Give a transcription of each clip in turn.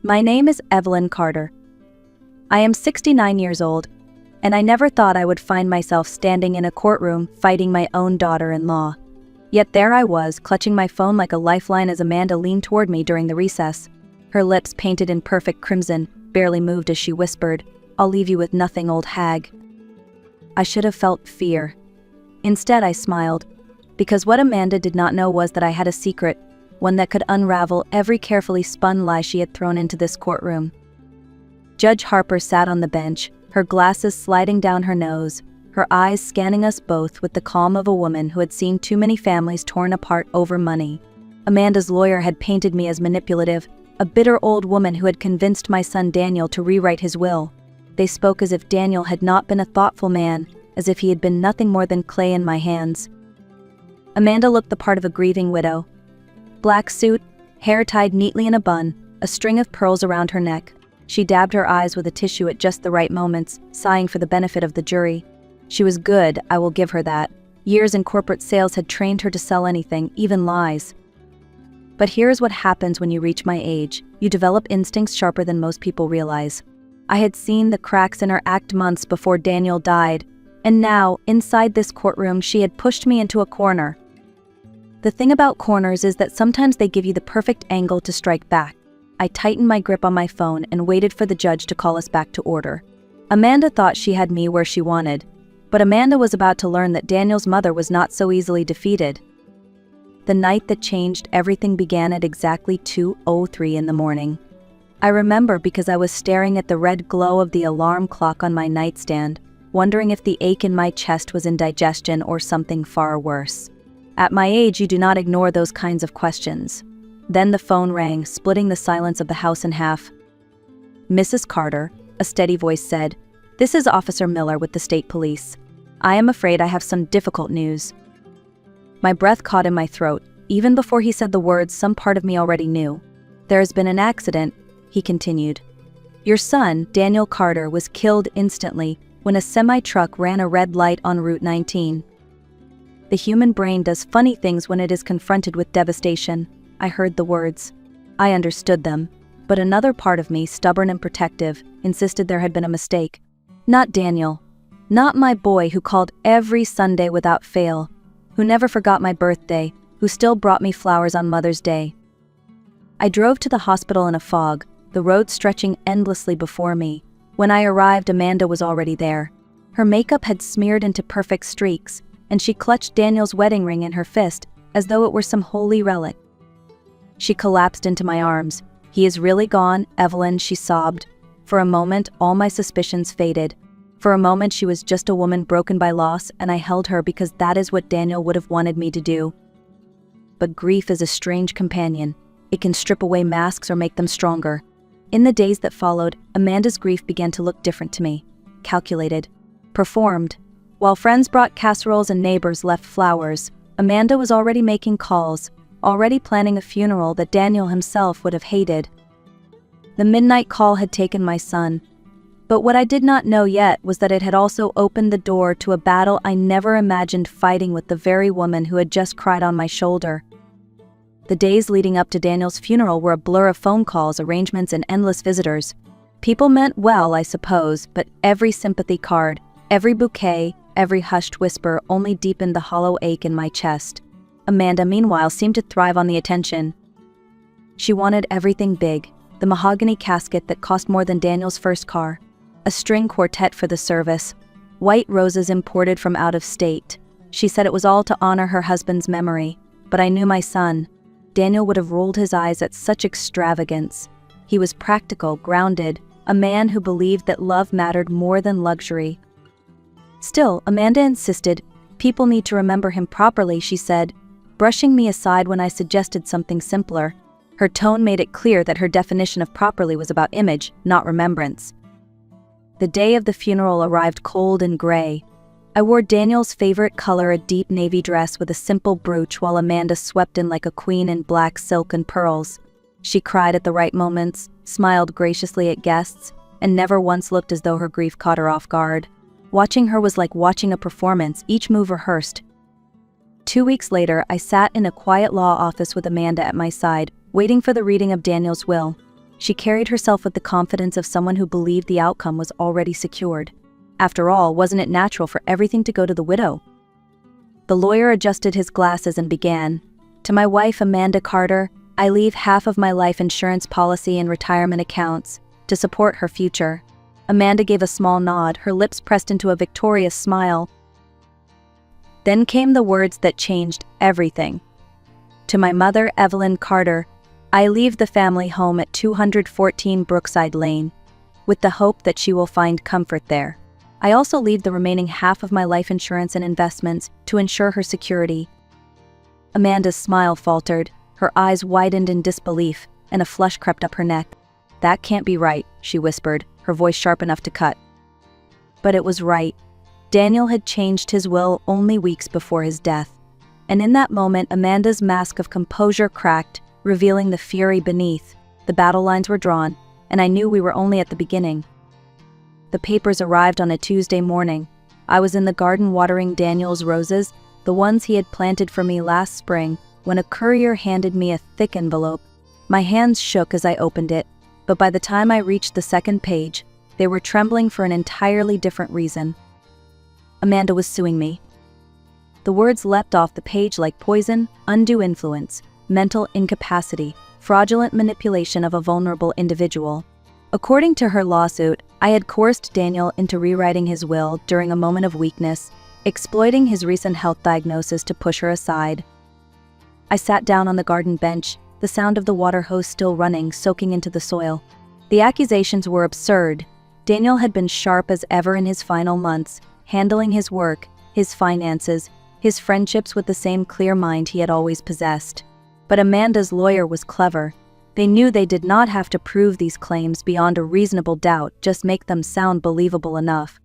My name is Evelyn Carter. I am 69 years old, and I never thought I would find myself standing in a courtroom fighting my own daughter-in-law. Yet there I was, clutching my phone like a lifeline as Amanda leaned toward me during the recess. Her lips, painted in perfect crimson, barely moved as she whispered, "I'll leave you with nothing, old hag." I should have felt fear. Instead, I smiled, because what Amanda did not know was that I had a secret, one that could unravel every carefully spun lie she had thrown into this courtroom. Judge Harper sat on the bench, her glasses sliding down her nose, her eyes scanning us both with the calm of a woman who had seen too many families torn apart over money. Amanda's lawyer had painted me as manipulative, a bitter old woman who had convinced my son Daniel to rewrite his will. They spoke as if Daniel had not been a thoughtful man, as if he had been nothing more than clay in my hands. Amanda looked the part of a grieving widow. Black suit, hair tied neatly in a bun, a string of pearls around her neck. She dabbed her eyes with a tissue at just the right moments, sighing for the benefit of the jury. She was good, I will give her that. Years in corporate sales had trained her to sell anything, even lies. But here's what happens when you reach my age. You develop instincts sharper than most people realize. I had seen the cracks in her act months before Daniel died, and now, inside this courtroom, she had pushed me into a corner. The thing about corners is that sometimes they give you the perfect angle to strike back. I tightened my grip on my phone and waited for the judge to call us back to order. Amanda thought she had me where she wanted, but Amanda was about to learn that Daniel's mother was not so easily defeated. The night that changed everything began at exactly 2:03 in the morning. I remember because I was staring at the red glow of the alarm clock on my nightstand, wondering if the ache in my chest was indigestion or something far worse. At my age, you do not ignore those kinds of questions. Then the phone rang, splitting the silence of the house in half. "Mrs. Carter," a steady voice said, "this is Officer Miller with the state police. I am afraid I have some difficult news." My breath caught in my throat. Even before he said the words, some part of me already knew. "There has been an accident," he continued. "Your son, Daniel Carter, was killed instantly when a semi-truck ran a red light on Route 19. The human brain does funny things when it is confronted with devastation." I heard the words. I understood them, but another part of me, stubborn and protective, insisted there had been a mistake. Not Daniel. Not my boy who called every Sunday without fail, who never forgot my birthday, who still brought me flowers on Mother's Day. I drove to the hospital in a fog, the road stretching endlessly before me. When I arrived, Amanda was already there. Her makeup had smeared into perfect streaks, and she clutched Daniel's wedding ring in her fist as though it were some holy relic. She collapsed into my arms. "He is really gone, Evelyn," she sobbed. For a moment, all my suspicions faded. For a moment, she was just a woman broken by loss, and I held her because that is what Daniel would have wanted me to do. But grief is a strange companion. It can strip away masks or make them stronger. In the days that followed, Amanda's grief began to look different to me. Calculated. Performed. While friends brought casseroles and neighbors left flowers, Amanda was already making calls, already planning a funeral that Daniel himself would have hated. The midnight call had taken my son. But what I did not know yet was that it had also opened the door to a battle I never imagined fighting with the very woman who had just cried on my shoulder. The days leading up to Daniel's funeral were a blur of phone calls, arrangements, and endless visitors. People meant well, I suppose, but every sympathy card, every bouquet, every hushed whisper only deepened the hollow ache in my chest. Amanda, meanwhile, seemed to thrive on the attention. She wanted everything big, the mahogany casket that cost more than Daniel's first car, a string quartet for the service, white roses imported from out of state. She said it was all to honor her husband's memory, but I knew my son. Daniel would have rolled his eyes at such extravagance. He was practical, grounded, a man who believed that love mattered more than luxury. Still, Amanda insisted, "People need to remember him properly," she said, brushing me aside when I suggested something simpler. Her tone made it clear that her definition of properly was about image, not remembrance. The day of the funeral arrived cold and gray. I wore Daniel's favorite color, a deep navy dress with a simple brooch, while Amanda swept in like a queen in black silk and pearls. She cried at the right moments, smiled graciously at guests, and never once looked as though her grief caught her off guard. Watching her was like watching a performance, each move rehearsed. 2 weeks later, I sat in a quiet law office with Amanda at my side, waiting for the reading of Daniel's will. She carried herself with the confidence of someone who believed the outcome was already secured. After all, wasn't it natural for everything to go to the widow? The lawyer adjusted his glasses and began. To my wife, Amanda Carter, I leave half of my life insurance policy and retirement accounts to support her future. Amanda gave a small nod, her lips pressed into a victorious smile. Then came the words that changed everything. To my mother, Evelyn Carter, I leave the family home at 214 Brookside Lane, with the hope that she will find comfort there. I also leave the remaining half of my life insurance and investments to ensure her security. Amanda's smile faltered, her eyes widened in disbelief, and a flush crept up her neck. That can't be right, she whispered, her voice sharp enough to cut. But it was right. Daniel had changed his will only weeks before his death. And in that moment, Amanda's mask of composure cracked, revealing the fury beneath. The battle lines were drawn, and I knew we were only at the beginning. The papers arrived on a Tuesday morning. I was in the garden watering Daniel's roses, the ones he had planted for me last spring, when a courier handed me a thick envelope. My hands shook as I opened it, but by the time I reached the second page, they were trembling for an entirely different reason. Amanda was suing me. The words leapt off the page like poison: undue influence, mental incapacity, fraudulent manipulation of a vulnerable individual. According to her lawsuit, I had coerced Daniel into rewriting his will during a moment of weakness, exploiting his recent health diagnosis to push her aside. I sat down on the garden bench, the sound of the water hose still running, soaking into the soil. The accusations were absurd. Daniel had been sharp as ever in his final months, handling his work, his finances, his friendships with the same clear mind he had always possessed. But Amanda's lawyer was clever. They knew they did not have to prove these claims beyond a reasonable doubt, just make them sound believable enough.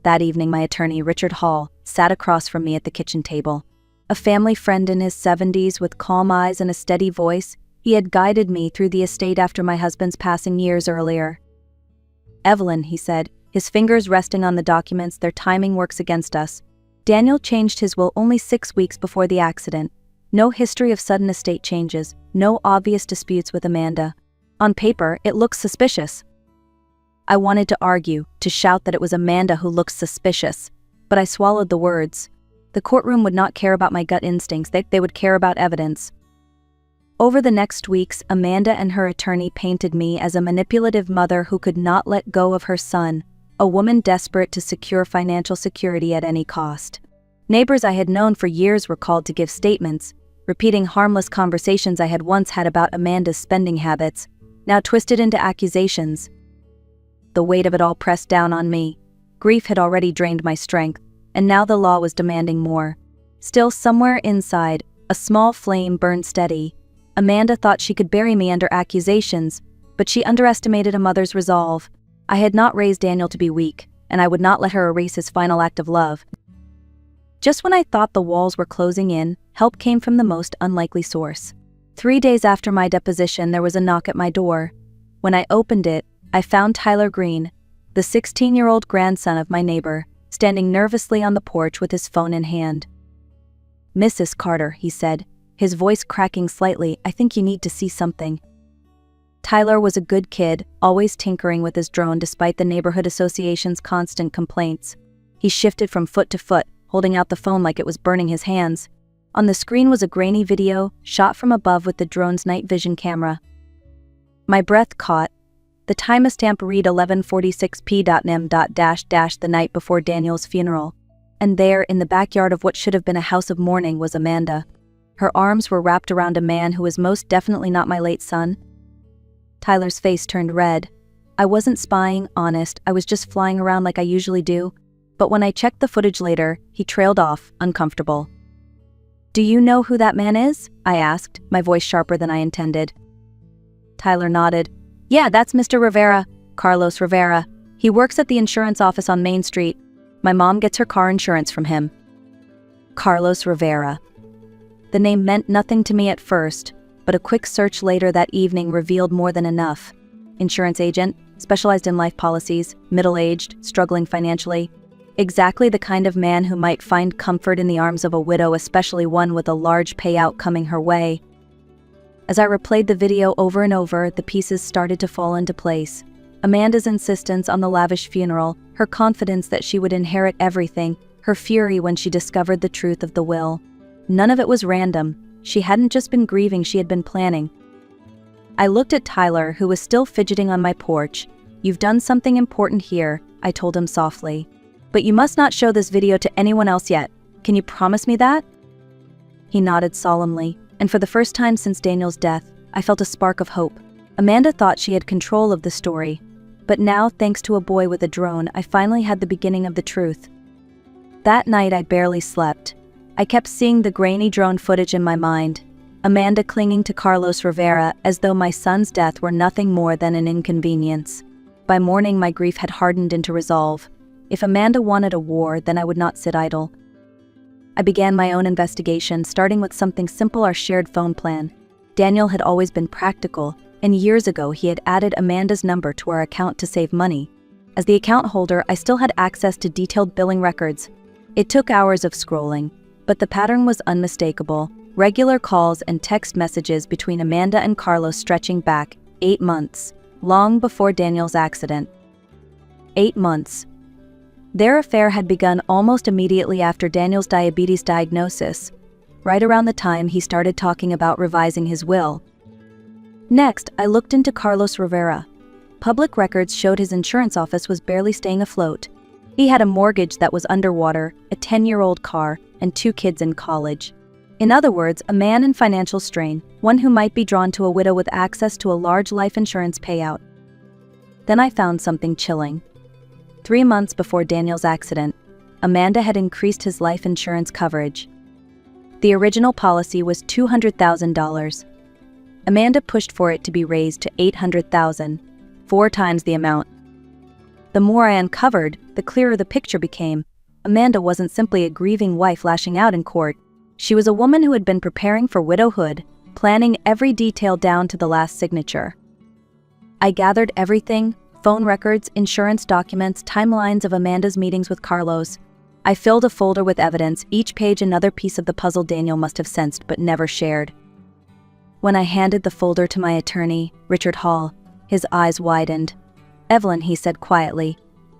That evening, my attorney, Richard Hall, sat across from me at the kitchen table. A family friend in his 70s with calm eyes and a steady voice, he had guided me through the estate after my husband's passing years earlier. "Evelyn," he said, his fingers resting on the documents, "their timing works against us. Daniel changed his will only 6 weeks before the accident. No history of sudden estate changes, no obvious disputes with Amanda. On paper, it looks suspicious." I wanted to argue, to shout that it was Amanda who looked suspicious, but I swallowed the words. The courtroom would not care about my gut instincts, they would care about evidence. Over the next weeks, Amanda and her attorney painted me as a manipulative mother who could not let go of her son, a woman desperate to secure financial security at any cost. Neighbors I had known for years were called to give statements, repeating harmless conversations I had once had about Amanda's spending habits, now twisted into accusations. The weight of it all pressed down on me. Grief had already drained my strength, and now the law was demanding more. Still, somewhere inside, a small flame burned steady. Amanda thought she could bury me under accusations, but she underestimated a mother's resolve. I had not raised Daniel to be weak, and I would not let her erase his final act of love. Just when I thought the walls were closing in, help came from the most unlikely source. 3 days after my deposition, there was a knock at my door. When I opened it, I found Tyler Green, the 16-year-old grandson of my neighbor, standing nervously on the porch with his phone in hand. "Mrs. Carter," he said, his voice cracking slightly, "I think you need to see something." Tyler was a good kid, always tinkering with his drone despite the neighborhood association's constant complaints. He shifted from foot to foot, holding out the phone like it was burning his hands. On the screen was a grainy video, shot from above with the drone's night vision camera. My breath caught. The timestamp read 11:46 p.m. the night before Daniel's funeral. And there, in the backyard of what should have been a house of mourning, was Amanda. Her arms were wrapped around a man who was most definitely not my late son. Tyler's face turned red. I wasn't spying, honest, I was just flying around like I usually do. But when I checked the footage later, he trailed off, uncomfortable. "Do you know who that man is?" I asked, my voice sharper than I intended. Tyler nodded. "Yeah, that's Mr. Rivera, Carlos Rivera. He works at the insurance office on Main Street. My mom gets her car insurance from him." Carlos Rivera. The name meant nothing to me at first, but a quick search later that evening revealed more than enough. Insurance agent, specialized in life policies, middle-aged, struggling financially. Exactly the kind of man who might find comfort in the arms of a widow, especially one with a large payout coming her way. As I replayed the video over and over, the pieces started to fall into place. Amanda's insistence on the lavish funeral, her confidence that she would inherit everything, her fury when she discovered the truth of the will. None of it was random. She hadn't just been grieving, she had been planning. I looked at Tyler, who was still fidgeting on my porch. "You've done something important here," I told him softly. "But you must not show this video to anyone else yet. Can you promise me that?" He nodded solemnly, and for the first time since Daniel's death, I felt a spark of hope. Amanda thought she had control of the story, but now, thanks to a boy with a drone, I finally had the beginning of the truth. That night I barely slept. I kept seeing the grainy drone footage in my mind. Amanda clinging to Carlos Rivera as though my son's death were nothing more than an inconvenience. By morning my grief had hardened into resolve. If Amanda wanted a war, then I would not sit idle. I began my own investigation, starting with something simple: our shared phone plan. Daniel had always been practical, and years ago he had added Amanda's number to our account to save money. As the account holder, I still had access to detailed billing records. It took hours of scrolling, but the pattern was unmistakable. Regular calls and text messages between Amanda and Carlos stretching back 8 months, long before Daniel's accident. 8 months. Their affair had begun almost immediately after Daniel's diabetes diagnosis, right around the time he started talking about revising his will. Next, I looked into Carlos Rivera. Public records showed his insurance office was barely staying afloat. He had a mortgage that was underwater, a 10-year-old car, and 2 kids in college. In other words, a man in financial strain, one who might be drawn to a widow with access to a large life insurance payout. Then I found something chilling. 3 months before Daniel's accident, Amanda had increased his life insurance coverage. The original policy was $200,000. Amanda pushed for it to be raised to $800,000, 4 times the amount. The more I uncovered, the clearer the picture became. Amanda wasn't simply a grieving wife lashing out in court. She was a woman who had been preparing for widowhood, planning every detail down to the last signature. I gathered everything: phone records, insurance documents, timelines of Amanda's meetings with Carlos. I filled a folder with evidence, each page another piece of the puzzle Daniel must have sensed but never shared. When I handed the folder to my attorney, Richard Hall, his eyes widened. "Evelyn," he said quietly,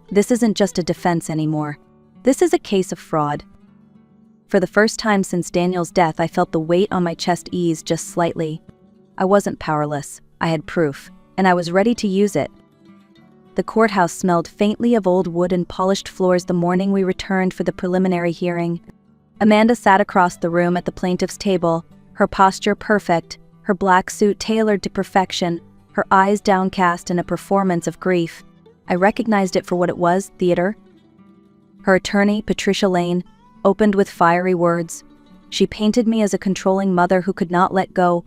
"this isn't just a defense anymore. This is a case of fraud." For the first time since Daniel's death, I felt the weight on my chest ease just slightly. I wasn't powerless. I had proof, and I was ready to use it. The courthouse smelled faintly of old wood and polished floors the morning we returned for the preliminary hearing. Amanda sat across the room at the plaintiff's table, her posture perfect, her black suit tailored to perfection, her eyes downcast in a performance of grief. I recognized it for what it was: theater. Her attorney, Patricia Lane, opened with fiery words. She painted me as a controlling mother who could not let go,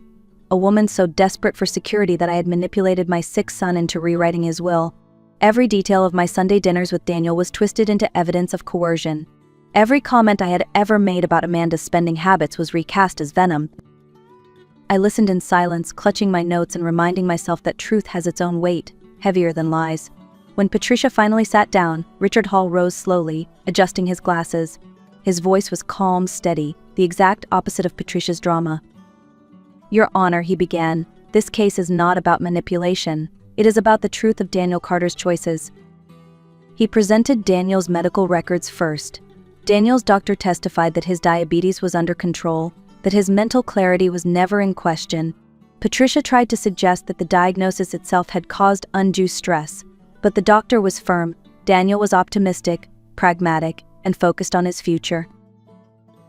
a woman so desperate for security that I had manipulated my sick son into rewriting his will. Every detail of my Sunday dinners with Daniel was twisted into evidence of coercion. Every comment I had ever made about Amanda's spending habits was recast as venom. I listened in silence, clutching my notes and reminding myself that truth has its own weight, heavier than lies. When Patricia finally sat down, Richard Hall rose slowly, adjusting his glasses. His voice was calm, steady, the exact opposite of Patricia's drama. "Your Honor," he began, "this case is not about manipulation. It is about the truth of Daniel Carter's choices." He presented Daniel's medical records first. Daniel's doctor testified that his diabetes was under control, that his mental clarity was never in question. Patricia tried to suggest that the diagnosis itself had caused undue stress, but the doctor was firm. Daniel was optimistic, pragmatic, and focused on his future.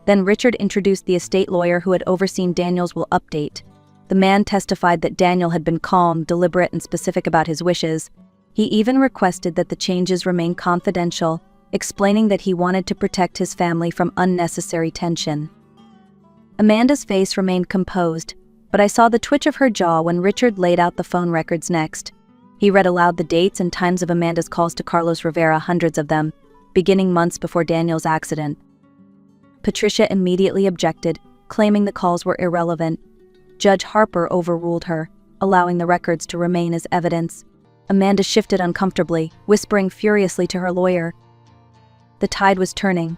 Then Richard introduced the estate lawyer who had overseen Daniel's will update. The man testified that Daniel had been calm, deliberate, and specific about his wishes. He even requested that the changes remain confidential, explaining that he wanted to protect his family from unnecessary tension. Amanda's face remained composed, but I saw the twitch of her jaw when Richard laid out the phone records next. He read aloud the dates and times of Amanda's calls to Carlos Rivera, hundreds of them, beginning months before Daniel's accident. Patricia immediately objected, claiming the calls were irrelevant. Judge Harper overruled her, allowing the records to remain as evidence. Amanda shifted uncomfortably, whispering furiously to her lawyer. The tide was turning.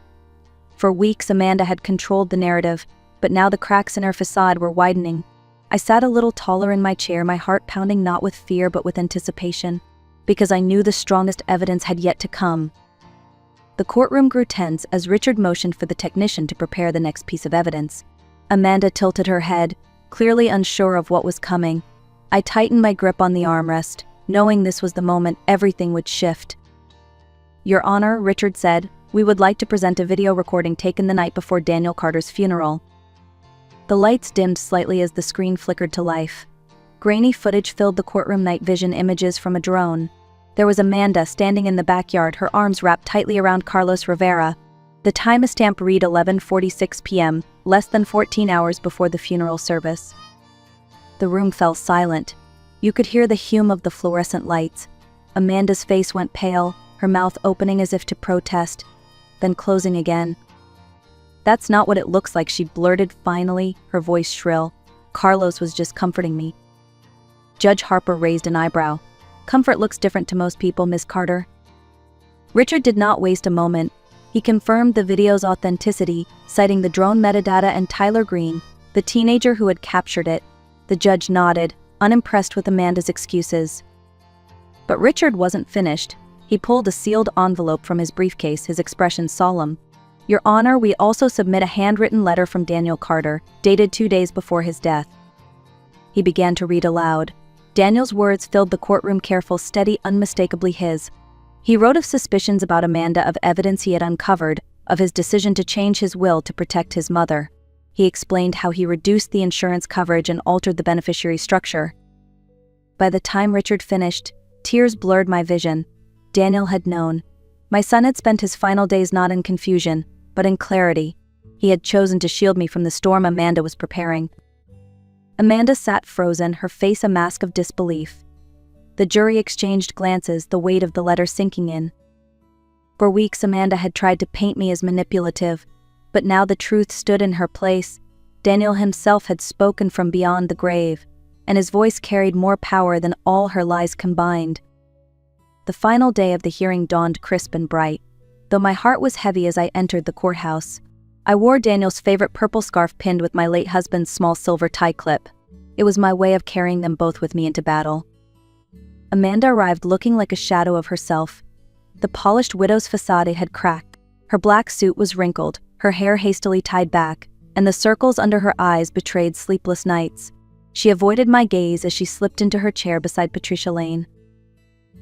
For weeks Amanda had controlled the narrative, but now the cracks in her facade were widening. I sat a little taller in my chair, my heart pounding not with fear but with anticipation, because I knew the strongest evidence had yet to come. The courtroom grew tense as Richard motioned for the technician to prepare the next piece of evidence. Amanda tilted her head, clearly unsure of what was coming. I tightened my grip on the armrest, knowing this was the moment everything would shift. "Your Honor," Richard said, "we would like to present a video recording taken the night before Daniel Carter's funeral." The lights dimmed slightly as the screen flickered to life. Grainy footage filled the courtroom, night vision images from a drone. There was Amanda standing in the backyard, her arms wrapped tightly around Carlos Rivera. The timestamp read 11:46 p.m., less than 14 hours before the funeral service. The room fell silent. You could hear the hum of the fluorescent lights. Amanda's face went pale, her mouth opening as if to protest, then closing again. "That's not what it looks like," she blurted finally, her voice shrill. "Carlos was just comforting me." Judge Harper raised an eyebrow. "Comfort looks different to most people, Miss Carter." Richard did not waste a moment. He confirmed the video's authenticity, citing the drone metadata and Tyler Green, the teenager who had captured it. The judge nodded, unimpressed with Amanda's excuses. But Richard wasn't finished. He pulled a sealed envelope from his briefcase, his expression solemn. "Your Honor, we also submit a handwritten letter from Daniel Carter, dated 2 days before his death." He began to read aloud. Daniel's words filled the courtroom, careful, steady, unmistakably his. He wrote of suspicions about Amanda, of evidence he had uncovered, of his decision to change his will to protect his mother. He explained how he reduced the insurance coverage and altered the beneficiary structure. By the time Richard finished, tears blurred my vision. Daniel had known. My son had spent his final days not in confusion, but in clarity. He had chosen to shield me from the storm Amanda was preparing. Amanda sat frozen, her face a mask of disbelief. The jury exchanged glances, the weight of the letter sinking in. For weeks Amanda had tried to paint me as manipulative, but now the truth stood in her place. Daniel himself had spoken from beyond the grave, and his voice carried more power than all her lies combined. The final day of the hearing dawned crisp and bright. Though my heart was heavy as I entered the courthouse, I wore Daniel's favorite purple scarf pinned with my late husband's small silver tie clip. It was my way of carrying them both with me into battle. Amanda arrived looking like a shadow of herself. The polished widow's facade had cracked. Her black suit was wrinkled, her hair hastily tied back, and the circles under her eyes betrayed sleepless nights. She avoided my gaze as she slipped into her chair beside Patricia Lane.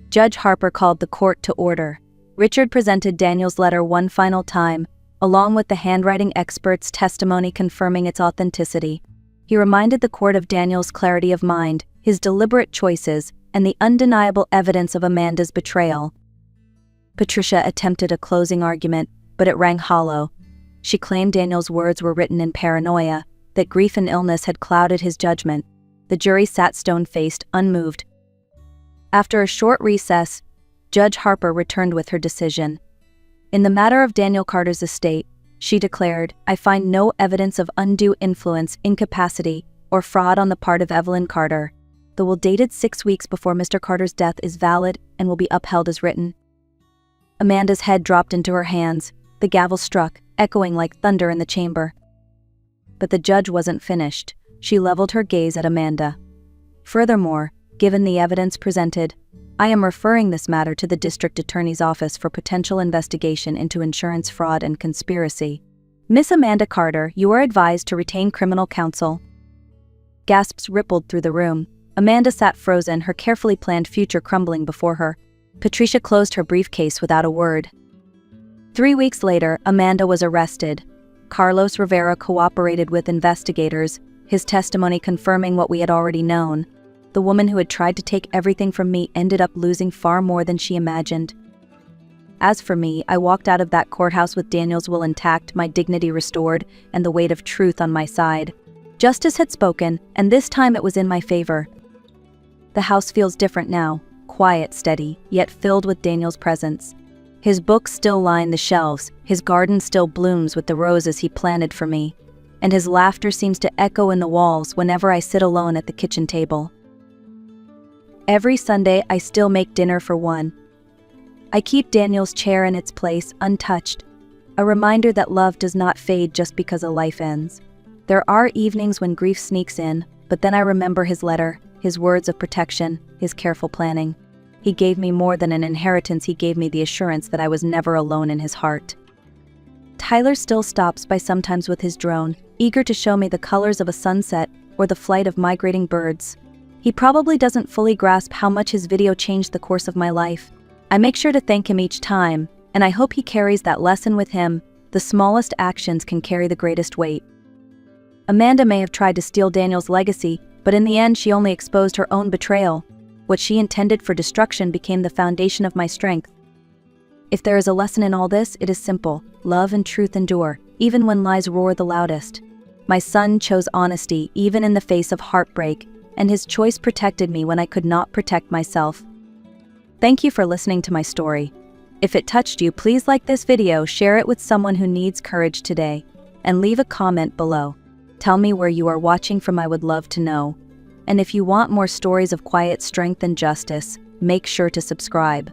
Judge Harper called the court to order. Richard presented Daniel's letter one final time, along with the handwriting expert's testimony confirming its authenticity. He reminded the court of Daniel's clarity of mind, his deliberate choices, and the undeniable evidence of Amanda's betrayal. Patricia attempted a closing argument, but it rang hollow. She claimed Daniel's words were written in paranoia, that grief and illness had clouded his judgment. The jury sat stone-faced, unmoved. After a short recess, Judge Harper returned with her decision. In the matter of Daniel Carter's estate, she declared, "I find no evidence of undue influence, incapacity, or fraud on the part of Evelyn Carter. The will dated 6 weeks before Mr. Carter's death is valid and will be upheld as written." Amanda's head dropped into her hands. The gavel struck, echoing like thunder in the chamber. But the judge wasn't finished. She leveled her gaze at Amanda. "Furthermore, given the evidence presented, I am referring this matter to the district attorney's office for potential investigation into insurance fraud and conspiracy. Miss Amanda Carter, you are advised to retain criminal counsel." Gasps rippled through the room. Amanda sat frozen, her carefully planned future crumbling before her. Patricia closed her briefcase without a word. 3 weeks later, Amanda was arrested. Carlos Rivera cooperated with investigators, his testimony confirming what we had already known. The woman who had tried to take everything from me ended up losing far more than she imagined. As for me, I walked out of that courthouse with Daniel's will intact, my dignity restored, and the weight of truth on my side. Justice had spoken, and this time it was in my favor. The house feels different now, quiet, steady, yet filled with Daniel's presence. His books still line the shelves, his garden still blooms with the roses he planted for me, and his laughter seems to echo in the walls whenever I sit alone at the kitchen table. Every Sunday, I still make dinner for one. I keep Daniel's chair in its place, untouched, a reminder that love does not fade just because a life ends. There are evenings when grief sneaks in, But then I remember his letter, his words of protection, his careful planning. He gave me more than an inheritance, he gave me the assurance that I was never alone in his heart. Tyler still stops by sometimes with his drone, eager to show me the colors of a sunset or the flight of migrating birds. He probably doesn't fully grasp how much his video changed the course of my life. I make sure to thank him each time, and I hope he carries that lesson with him. The smallest actions can carry the greatest weight. Amanda may have tried to steal Daniel's legacy, but in the end she only exposed her own betrayal. What she intended for destruction became the foundation of my strength. If there is a lesson in all this, it is simple. Love and truth endure, even when lies roar the loudest. My son chose honesty, even in the face of heartbreak, and his choice protected me when I could not protect myself. Thank you for listening to my story. If it touched you, please like this video, share it with someone who needs courage today, and leave a comment below. Tell me where you are watching from, I would love to know. And if you want more stories of quiet strength and justice, make sure to subscribe.